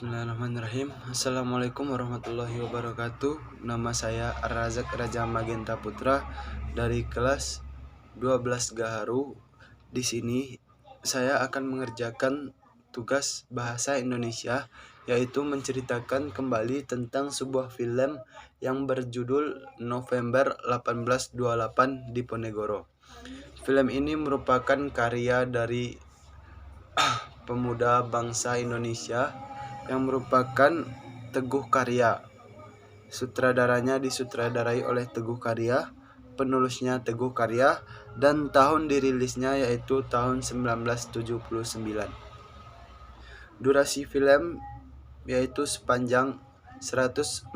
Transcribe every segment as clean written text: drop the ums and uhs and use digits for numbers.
Bismillahirrahmanirrahim. Assalamualaikum warahmatullahi wabarakatuh. Nama saya Ar-Razak Raja Magenta Putra dari kelas 12 Gaharu. Di sini saya akan mengerjakan tugas bahasa Indonesia, yaitu menceritakan kembali tentang sebuah film yang berjudul November 1828 di Ponegoro. Film ini merupakan karya dari pemuda bangsa Indonesia yang merupakan Teguh Karya. Sutradaranya disutradarai oleh Teguh Karya, penulisnya Teguh Karya, dan tahun dirilisnya yaitu tahun 1979. Durasi film yaitu sepanjang 140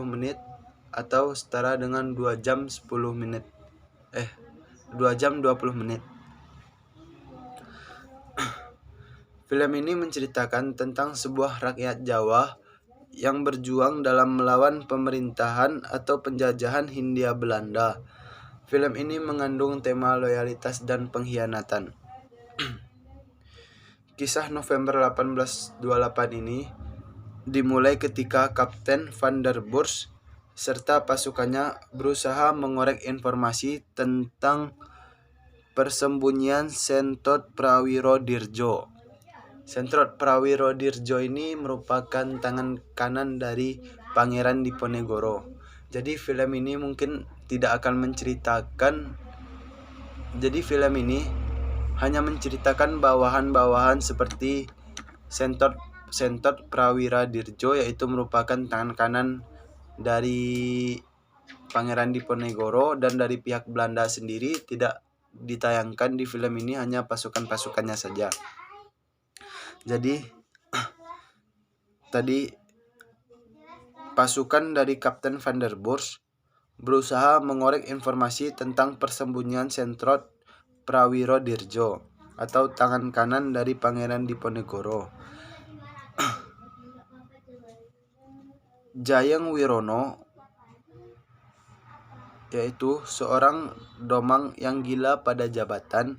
menit atau setara dengan 2 jam 10 menit. 2 jam 20 menit. Film ini menceritakan tentang sebuah rakyat Jawa yang berjuang dalam melawan pemerintahan atau penjajahan Hindia Belanda. Film ini mengandung tema loyalitas dan pengkhianatan. Kisah November 1828 ini dimulai ketika Kapten Van der Burs serta pasukannya berusaha mengorek informasi tentang persembunyian Sentot Prawirodirjo. Sentot Prawirodirjo ini merupakan tangan kanan dari Pangeran Diponegoro. Jadi film ini mungkin tidak akan menceritakan. Jadi film ini hanya menceritakan bawahan-bawahan seperti Sentot Prawirodirjo, yaitu merupakan tangan kanan dari Pangeran Diponegoro, dan dari pihak Belanda sendiri tidak ditayangkan di film ini, hanya pasukan-pasukannya saja. Jadi tadi pasukan dari Kapten Van der Burs berusaha mengorek informasi tentang persembunyian Sentot Prawirodirjo atau tangan kanan dari Pangeran Diponegoro. Jayeng Wirono, yaitu seorang domang yang gila pada jabatan,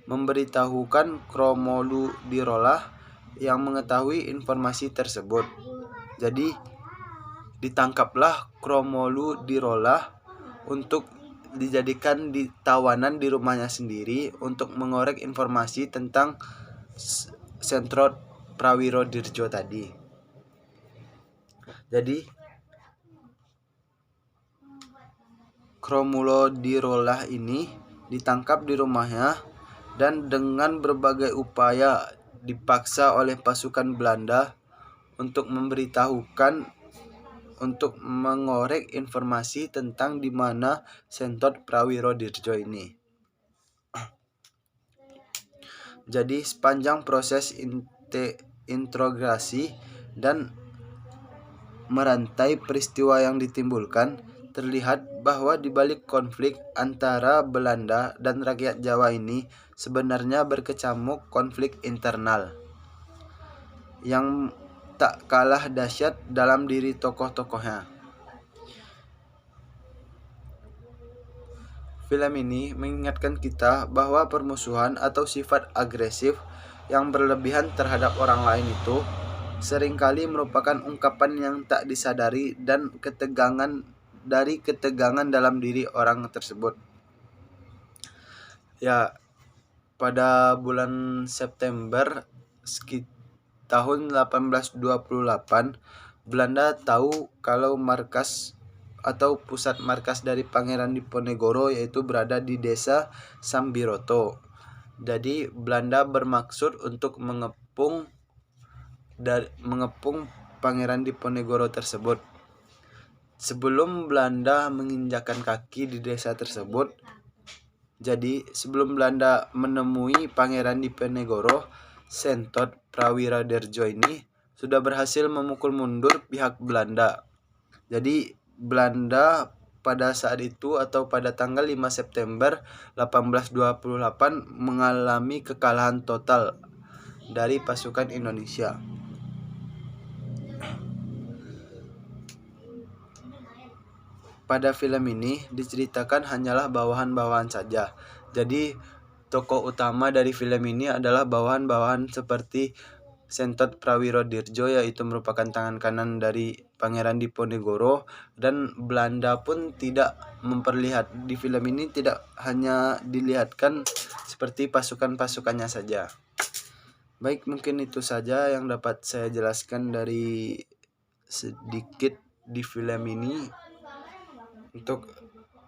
memberitahukan Kromolu Dirolah yang mengetahui informasi tersebut. Jadi ditangkaplah Kromolu Dirolah untuk dijadikan tawanan di rumahnya sendiri untuk mengorek informasi tentang Sentot Prawirodirjo tadi. Jadi Kromolu Dirolah ini ditangkap di rumahnya dan dengan berbagai upaya dipaksa oleh pasukan Belanda untuk memberitahukan, untuk mengorek informasi tentang di mana Sentot Prawirodirjo ini. Jadi sepanjang proses interogasi dan merantai peristiwa yang ditimbulkan, terlihat bahwa di balik konflik antara Belanda dan rakyat Jawa ini sebenarnya berkecamuk konflik internal yang tak kalah dahsyat dalam diri tokoh-tokohnya. Film ini mengingatkan kita bahwa permusuhan atau sifat agresif yang berlebihan terhadap orang lain itu seringkali merupakan ungkapan yang tak disadari dan ketegangan dalam diri orang tersebut. Ya, pada bulan September tahun 1828, Belanda tahu kalau markas atau pusat markas dari Pangeran Diponegoro yaitu berada di desa Sambiroto. Jadi Belanda bermaksud untuk mengepung Pangeran Diponegoro tersebut. Sebelum Belanda menginjakkan kaki di desa tersebut, jadi sebelum Belanda menemui Pangeran Diponegoro, Sentot Prawirodirjo ini sudah berhasil memukul mundur pihak Belanda. Jadi Belanda pada saat itu atau pada tanggal 5 September 1828 mengalami kekalahan total dari pasukan Indonesia. Pada film ini diceritakan hanyalah bawahan-bawahan saja. Jadi tokoh utama dari film ini adalah bawahan-bawahan seperti Sentot Prawiro Dirjo, yaitu merupakan tangan kanan dari Pangeran Diponegoro, dan Belanda pun tidak di film ini tidak hanya dilihatkan seperti pasukan-pasukannya saja. Baik, mungkin itu saja yang dapat saya jelaskan dari sedikit di film ini. Untuk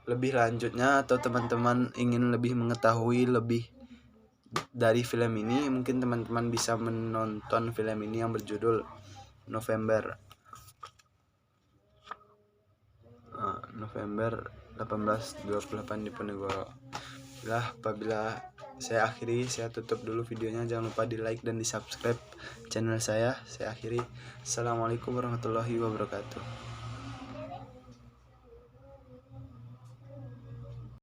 lebih lanjutnya atau teman-teman ingin lebih mengetahui lebih dari film ini, mungkin teman-teman bisa menonton film ini yang berjudul November 1828 Diponegoro. Apabila saya tutup dulu videonya. Jangan lupa di like dan di subscribe channel saya. Saya akhiri. Assalamualaikum warahmatullahi wabarakatuh.